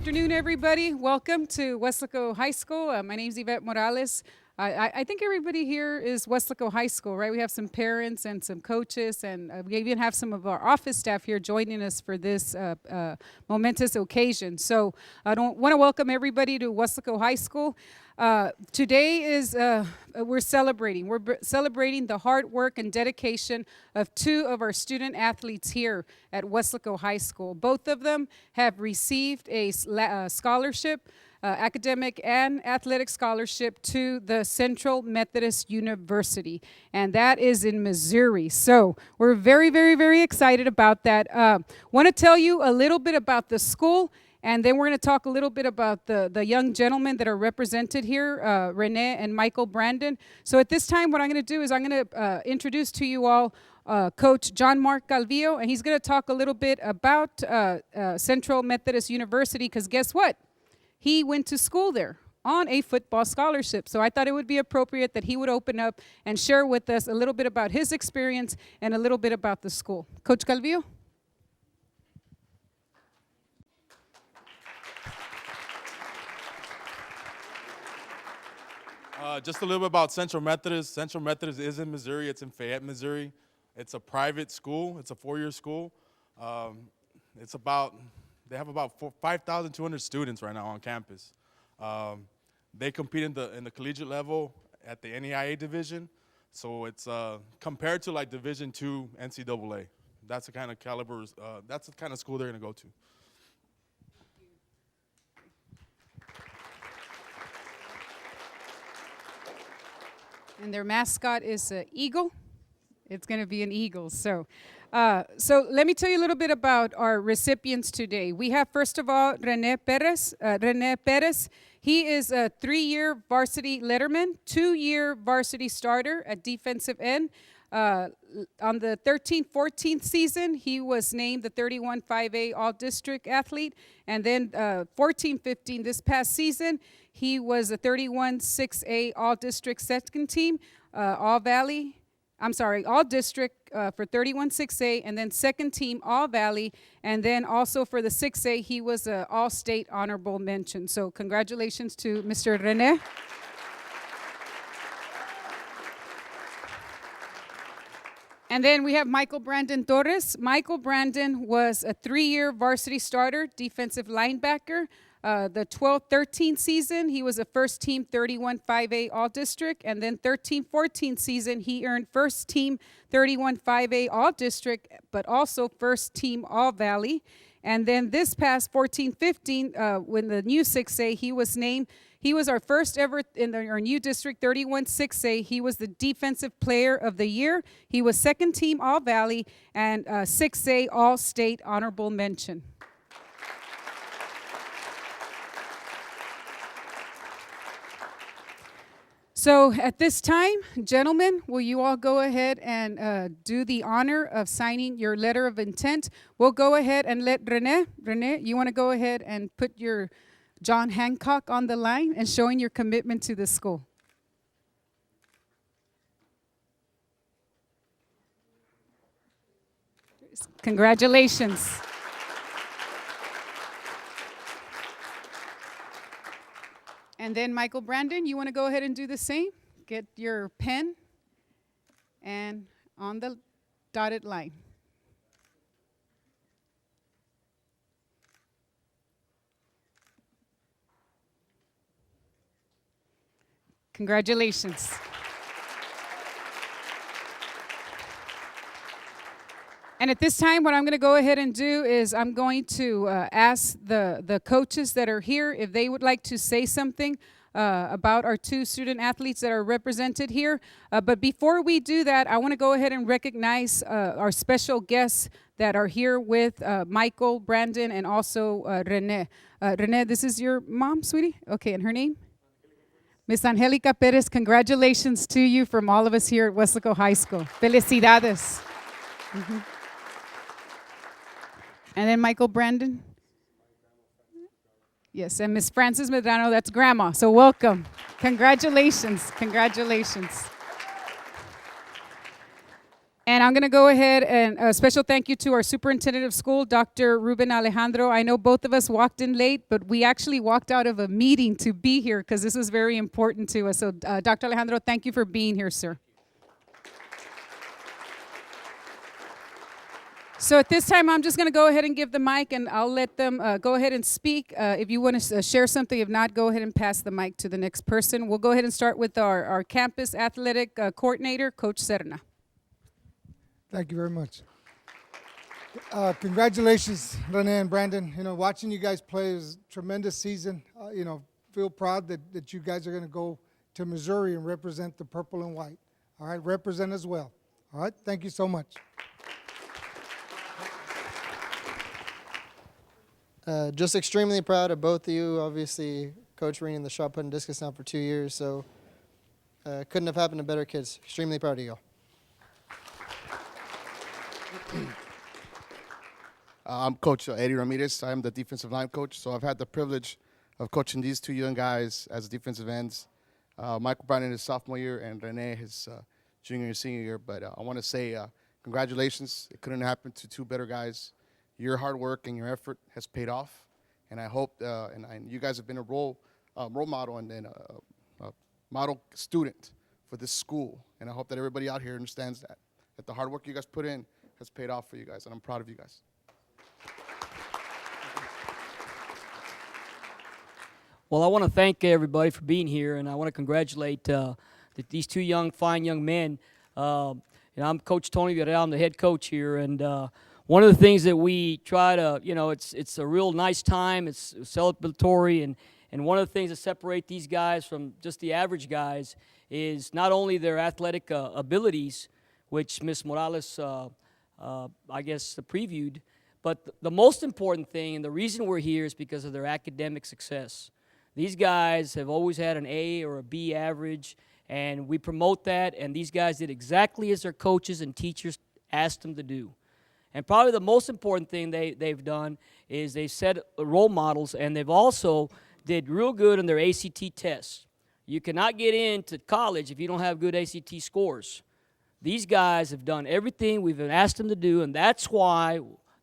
afternoon, everybody. Welcome to Weslaco High School. My name is Yvette Morales. I think everybody here is Weslaco High School, right? We have some parents and some coaches, and we even have some of our office staff here joining us for this momentous occasion. So I want to welcome everybody to Weslaco High School. Today is, we're celebrating the hard work and dedication of two of our student athletes here at Weslaco High School. Both of them have received a scholarship, academic and athletic scholarship to the Central Methodist University, and that is in Missouri. So we're very, very, very excited about that. Want to tell you a little bit about the school, and then we're going to talk a little bit about the young gentlemen that are represented here, Rene and Michael Brandon. So at this time, what I'm going to do is I'm going to introduce to you all Coach John Mark Calvillo, and he's going to talk a little bit about Central Methodist University, because guess what? He went to school there on a football scholarship. So I thought it would be appropriate that he would open up and share with us a little bit about his experience and a little bit about the school. Coach Calvillo? Just a little bit about Central Methodist. Central Methodist is in Missouri. It's in Fayette, Missouri. It's a private school. It's a four-year school. They have about 5,200 students right now on campus. They compete in the collegiate level at the NEIA division. So it's compared to like Division II NCAA. That's the kind of caliber. That's the kind of school they're going to go to. And their mascot is an eagle. It's going to be an eagle. So let me tell you a little bit about our recipients today. We have, first of all, Rene Perez. Rene Perez, he is a 3-year varsity letterman, 2-year varsity starter at defensive end. On the 13-14 season, he was named the 31-5A All-District athlete. And then 14-15, this past season, he was a 31-6A All-District second team, All-District for 31-6A, and then second team All-Valley, and then also for the 6A, he was an All-State honorable mention. So congratulations to Mr. Rene. And then we have Michael Brandon Torres. Michael Brandon was a 3-year varsity starter, defensive linebacker. The 12-13 season, he was a first team 31-5A All-District, and then 13-14 season, he earned first team 31-5A All-District, but also first team All-Valley. And then this past 14-15, when the new 6A, he was our first ever in our new district, 31-6A. He was the defensive player of the year. He was second team All-Valley and 6A All-State honorable mention. So at this time, gentlemen, will you all go ahead and do the honor of signing your letter of intent? We'll go ahead and let Rene, you want to go ahead and put your John Hancock on the line and showing your commitment to the school. Congratulations. And then Michael Brandon, you want to go ahead and do the same? Get your pen and on the dotted line. Congratulations. And at this time, what I'm going to go ahead and do is I'm going to ask the coaches that are here if they would like to say something about our two student athletes that are represented here. But before we do that, I want to go ahead and recognize our special guests that are here with Michael, Brandon, and also Rene. Rene, this is your mom, sweetie? Okay, and her name? Miss Angelica Perez, congratulations to you from all of us here at Weslaco High School. Felicidades. Mm-hmm. And then Michael Brandon. Yes, and Miss Frances Medrano, that's grandma. So welcome. Congratulations. Congratulations. And I'm going to go ahead and a special thank you to our superintendent of school, Dr. Ruben Alejandro. I know both of us walked in late, but we actually walked out of a meeting to be here because this was very important to us. So, Dr. Alejandro, thank you for being here, sir. So at this time, I'm just going to go ahead and give the mic, and I'll let them go ahead and speak. If you want to share something, if not, go ahead and pass the mic to the next person. We'll go ahead and start with our campus athletic coordinator, Coach Serna. Thank you very much. Congratulations, Rene and Brandon. You know, watching you guys play is a tremendous season. You know, feel proud that you guys are going to go to Missouri and represent the purple and white. All right, represent as well. All right, thank you so much. Just extremely proud of both of you. Obviously, Coach Rene in the shot put and discus now for 2 years, so couldn't have happened to better kids. Extremely proud of y'all. I'm Coach Eddie Ramirez. I'm the defensive line coach, so I've had the privilege of coaching these two young guys as defensive ends. Michael Brandon his sophomore year and Rene his junior and senior year. But I want to say congratulations. It couldn't happen to two better guys. Your hard work and your effort has paid off, and I hope and you guys have been a role model and a model student for this school. And I hope that everybody out here understands that the hard work you guys put in has paid off for you guys, and I'm proud of you guys. Well, I want to thank everybody for being here, and I want to congratulate these two fine young men. I'm Coach Tony Villarreal. I'm the head coach here, and one of the things that we try to, it's a real nice time. It's celebratory, and one of the things that separate these guys from just the average guys is not only their athletic abilities, which Ms. Morales, I guess, previewed, but the most important thing, and the reason we're here, is because of their academic success. These guys have always had an A or a B average, and we promote that, and these guys did exactly as their coaches and teachers asked them to do. And probably the most important thing they've done is they've set role models, and they've also did real good on their ACT tests. You cannot get into college if you don't have good ACT scores. These guys have done everything we've asked them to do, and that's why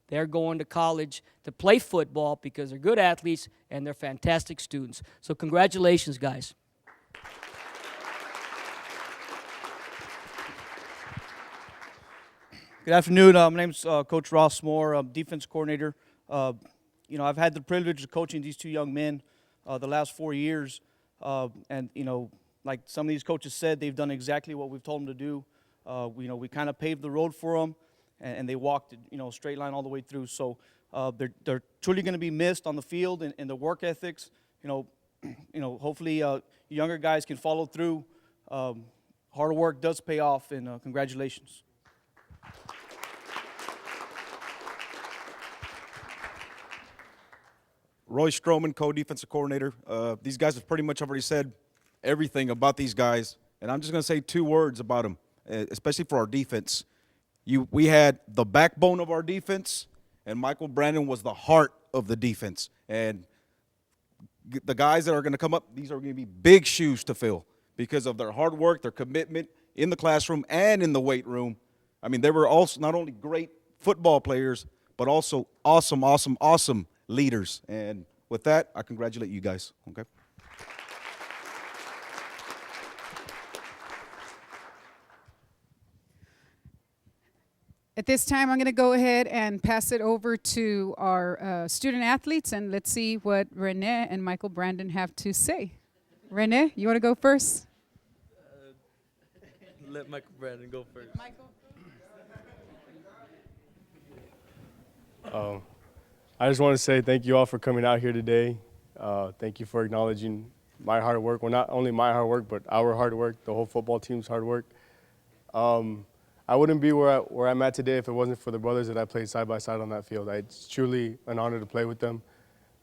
they're going to college to play football, because they're good athletes and they're fantastic students. So congratulations, guys. Good afternoon. My name's Coach Ross Moore. I'm defense coordinator. I've had the privilege of coaching these two young men the last 4 years. And like some of these coaches said, they've done exactly what we've told them to do. We kind of paved the road for them, and they walked, straight line all the way through. So they're truly going to be missed on the field and the work ethics. Hopefully younger guys can follow through. Hard work does pay off, and congratulations. Roy Stroman, co-defensive coordinator. These guys have pretty much already said everything about these guys, and I'm just going to say 2 words about them, especially for our defense. We had the backbone of our defense, and Michael Brandon was the heart of the defense. And the guys that are going to come up, these are going to be big shoes to fill because of their hard work, their commitment in the classroom and in the weight room. I mean, they were also not only great football players, but also awesome leaders. And with that, I congratulate you guys. Okay. At this time, I'm going to go ahead and pass it over to our student athletes, and let's see what Rene and Michael Brandon have to say. Rene, you want to go first? Let Michael Brandon go first. Michael. I just want to say thank you all for coming out here today. Thank you for acknowledging my hard work. Well, not only my hard work, but our hard work, the whole football team's hard work. I wouldn't be where I'm at today if it wasn't for the brothers that I played side by side on that field. It's truly an honor to play with them.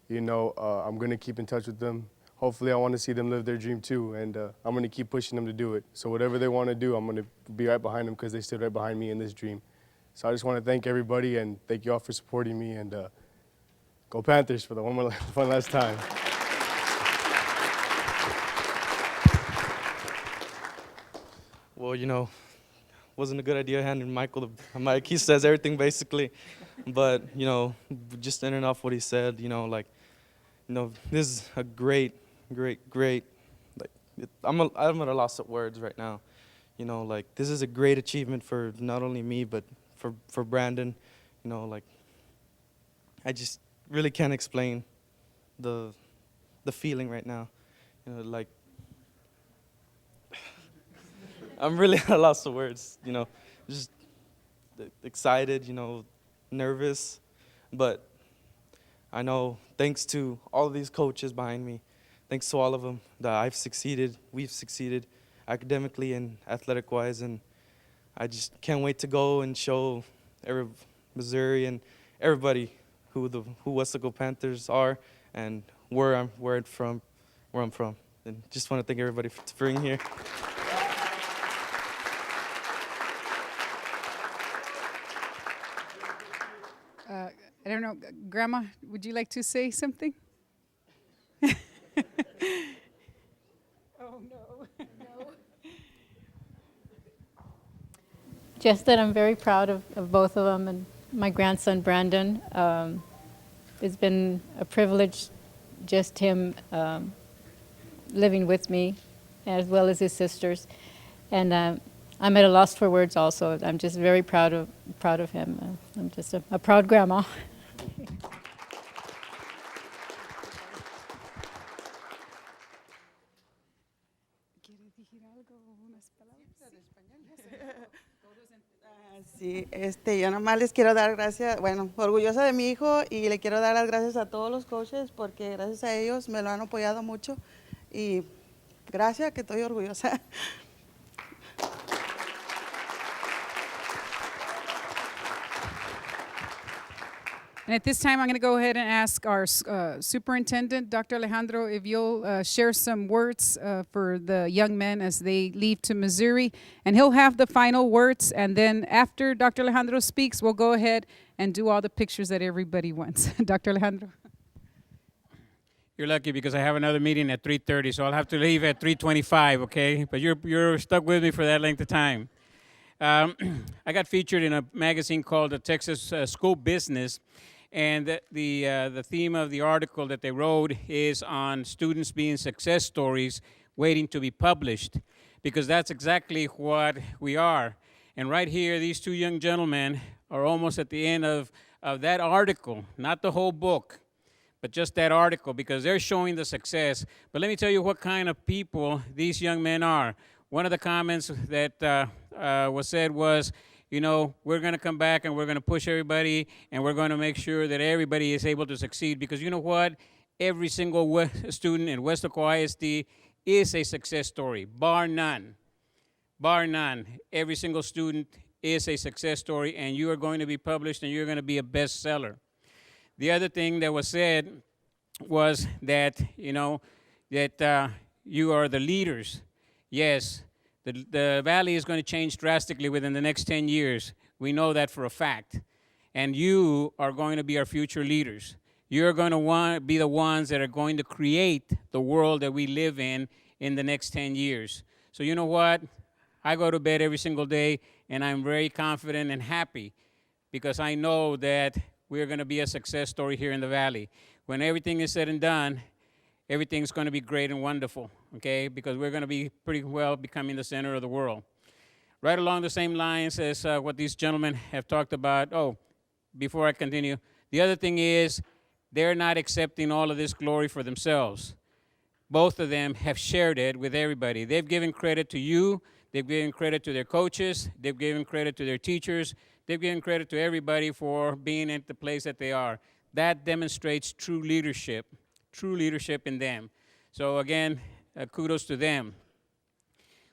I'm going to keep in touch with them. Hopefully I want to see them live their dream too, and I'm going to keep pushing them to do it. So whatever they want to do, I'm going to be right behind them because they stood right behind me in this dream. So I just want to thank everybody and thank you all for supporting me, and go Panthers for the one last time. Well, wasn't a good idea handing Michael the mic. He says everything basically, but just ending off what he said, this is a great, like I'm at a loss of words right now. This is a great achievement for not only me but for Brandon. I just really can't explain the feeling right now. I'm really at a loss of words. Just excited. Nervous, but I know thanks to all of these coaches behind me, thanks to all of them, that we've succeeded academically and athletic-wise, and I just can't wait to go and show Missouri and everybody who Westlake Panthers are and where I'm from. And just want to thank everybody for being here. I don't know, Grandma, would you like to say something? Oh, no. Just that I'm very proud of both of them and my grandson, Brandon. It's been a privilege, just him living with me, as well as his sisters. And I'm at a loss for words also. I'm just very proud of him. I'm just a proud grandma. Sí, yo nomás les quiero dar gracias, bueno, orgullosa de mi hijo y le quiero dar las gracias a todos los coaches porque gracias a ellos me lo han apoyado mucho y gracias que estoy orgullosa. And at this time, I'm going to go ahead and ask our superintendent, Dr. Alejandro, if you'll share some words for the young men as they leave to Missouri. And he'll have the final words. And then after Dr. Alejandro speaks, we'll go ahead and do all the pictures that everybody wants. Dr. Alejandro. You're lucky because I have another meeting at 3:30, so I'll have to leave at 3:25, okay? But you're stuck with me for that length of time. I got featured in a magazine called the Texas School Business. And the theme of the article that they wrote is on students being success stories waiting to be published, because that's exactly what we are. And right here, these two young gentlemen are almost at the end of that article, not the whole book, but just that article, because they're showing the success. But let me tell you what kind of people these young men are. One of the comments that was said was, we're going to come back and we're going to push everybody and we're going to make sure that everybody is able to succeed, because you know what? Every single student in Westlake ISD is a success story, bar none. Bar none. Every single student is a success story, and you are going to be published and you're going to be a bestseller. The other thing that was said was that, that you are the leaders. Yes. The Valley is going to change drastically within the next 10 years. We know that for a fact. And you are going to be our future leaders. You're going to be the ones that are going to create the world that we live in the next 10 years. So you know what? I go to bed every single day, and I'm very confident and happy because I know that we're going to be a success story here in the Valley. When everything is said and done, everything's going to be great and wonderful, okay? Because we're going to be pretty well becoming the center of the world. Right along the same lines as what these gentlemen have talked about. Oh, before I continue, the other thing is they're not accepting all of this glory for themselves. Both of them have shared it with everybody. They've given credit to you. They've given credit to their coaches. They've given credit to their teachers. They've given credit to everybody for being at the place that they are. That demonstrates true leadership in them. So again, kudos to them.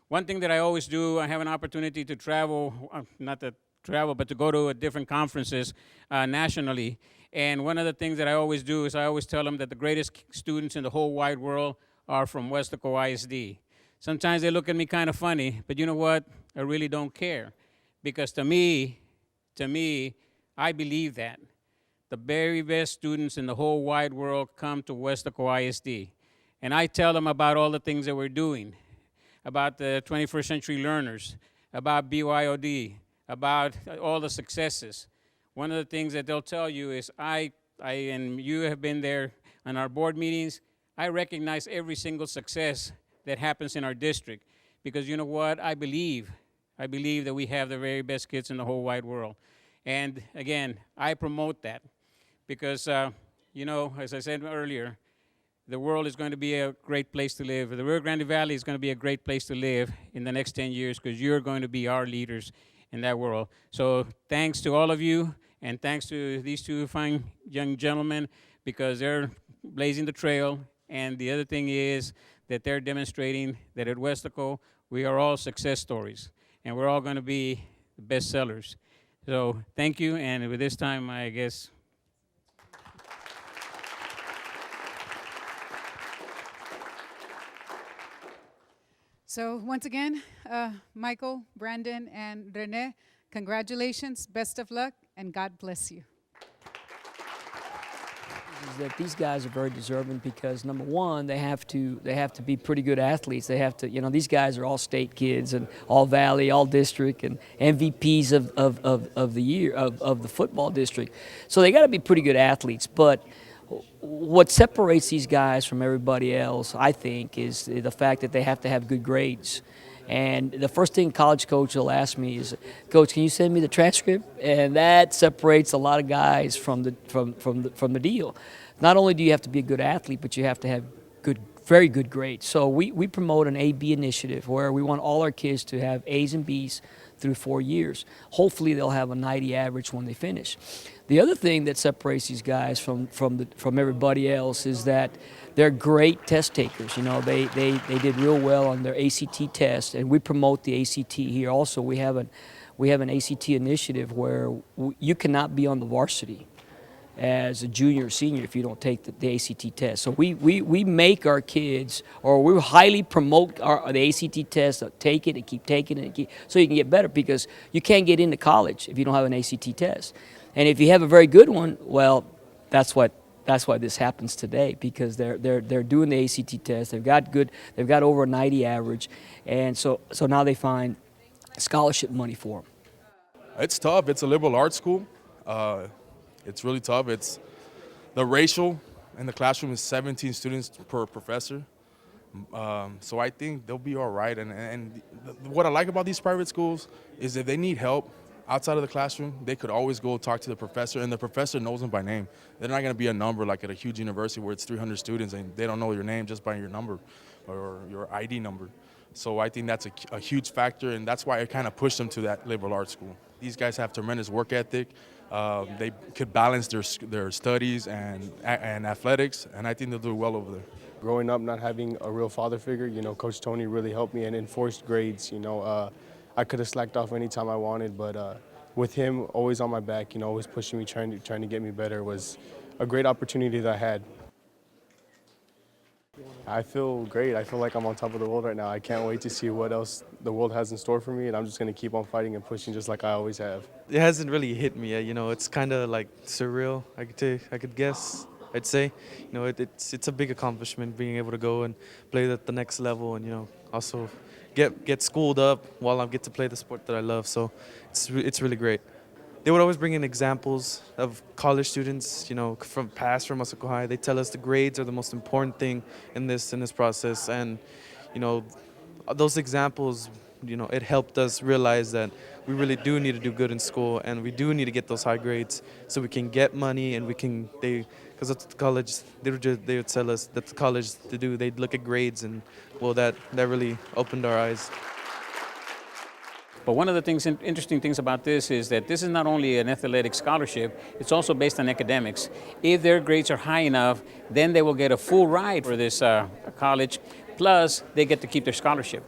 One thing that I always do, I have an opportunity to travel, not to travel, but to go to different conferences nationally. And one of the things that I always do is I always tell them that the greatest students in the whole wide world are from Westlake ISD. Sometimes they look at me kind of funny, but you know what? I really don't care. Because to me, I believe that. The very best students in the whole wide world come to Westlake ISD. And I tell them about all the things that we're doing, about the 21st century learners, about BYOD, about all the successes. One of the things that they'll tell you is I and you have been there on our board meetings, I recognize every single success that happens in our district because you know what? I believe that we have the very best kids in the whole wide world. And again, I promote that because, you know, as I said earlier, the world is going to be a great place to live. The Rio Grande Valley is going to be a great place to live in the next 10 years because you're going to be our leaders in that world. So thanks to all of you, and thanks to these two fine young gentlemen because they're blazing the trail. And the other thing is that they're demonstrating that at Weslaco, we are all success stories, and we're all going to be bestsellers. So thank you, and with this time, I guess. So once again, Michael, Brandon, and Rene, congratulations, best of luck, and God bless you. Is that these guys are very deserving because number one, they have to be pretty good athletes. They have to, you know, these guys are all state kids and all Valley, all district, and MVPs of the year of the football district. So they got to be pretty good athletes. But what separates these guys from everybody else, I think, is the fact that they have to have good grades. And the first thing college coach will ask me is, "Coach, can you send me the transcript?" And that separates a lot of guys from the deal. Not only do you have to be a good athlete, but you have to have very good grades. So we promote an A-B initiative where we want all our kids to have A's and B's through 4 years. Hopefully they'll have a 90 average when they finish. The other thing that separates these guys from everybody else is that they're great test takers. You know, they did real well on their ACT test, and we promote the ACT here. Also, we have an ACT initiative where you cannot be on the varsity as a junior or senior if you don't take the ACT test. So we make our kids, or we highly promote the ACT test, take it and keep taking it, so you can get better, because you can't get into college if you don't have an ACT test. And if you have a very good one, well, that's why this happens today, because they're doing the ACT test. They've got over a 90 average, and so now they find scholarship money for them. It's tough. It's a liberal arts school. It's really tough. It's the ratio in the classroom is 17 students per professor. So I think they'll be all right. And what I like about these private schools is if they need help outside of the classroom, they could always go talk to the professor, and the professor knows them by name. They're not going to be a number like at a huge university where it's 300 students and they don't know your name just by your number or your ID number. So I think that's a huge factor, and that's why I kind of pushed them to that liberal arts school. These guys have tremendous work ethic. They could balance their studies and athletics, and I think they'll do well over there. Growing up, not having a real father figure, you know, Coach Tony really helped me and enforced grades. You know, I could have slacked off anytime I wanted, but with him always on my back, you know, always pushing me, trying to get me better, was a great opportunity that I had. I feel great. I feel like I'm on top of the world right now. I can't wait to see what else the world has in store for me, and I'm just going to keep on fighting and pushing just like I always have. It hasn't really hit me yet, you know. It's kind of like surreal, I could guess. I'd say, you know, it's a big accomplishment being able to go and play at the next level, and, you know, also get schooled up while I get to play the sport that I love. So it's really great. They would always bring in examples of college students, you know, from Weslaco High. They tell us the grades are the most important thing in this process, and, you know, those examples, you know, it helped us realize that we really do need to do good in school, and we do need to get those high grades so we can get money, and because at the college, they would tell us that the college they'd look at grades, and well, that really opened our eyes. But one of the interesting things about this is that this is not only an athletic scholarship, it's also based on academics. If their grades are high enough, then they will get a full ride for this college, plus they get to keep their scholarship.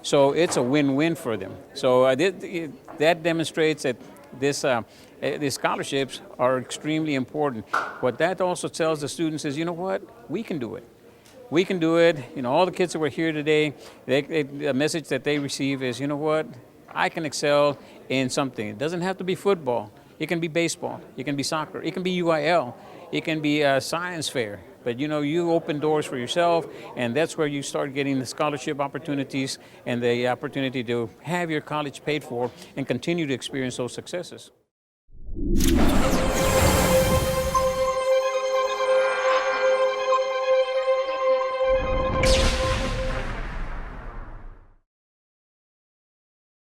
So it's a win-win for them. So that demonstrates that these scholarships are extremely important. What that also tells the students is, you know what, we can do it. We can do it. You know, all the kids that were here today, the message that they receive is, you know what, I can excel in something. It doesn't have to be football. It can be baseball. It can be soccer. It can be UIL. It can be a science fair. But you open doors for yourself, and that's where you start getting the scholarship opportunities and the opportunity to have your college paid for and continue to experience those successes.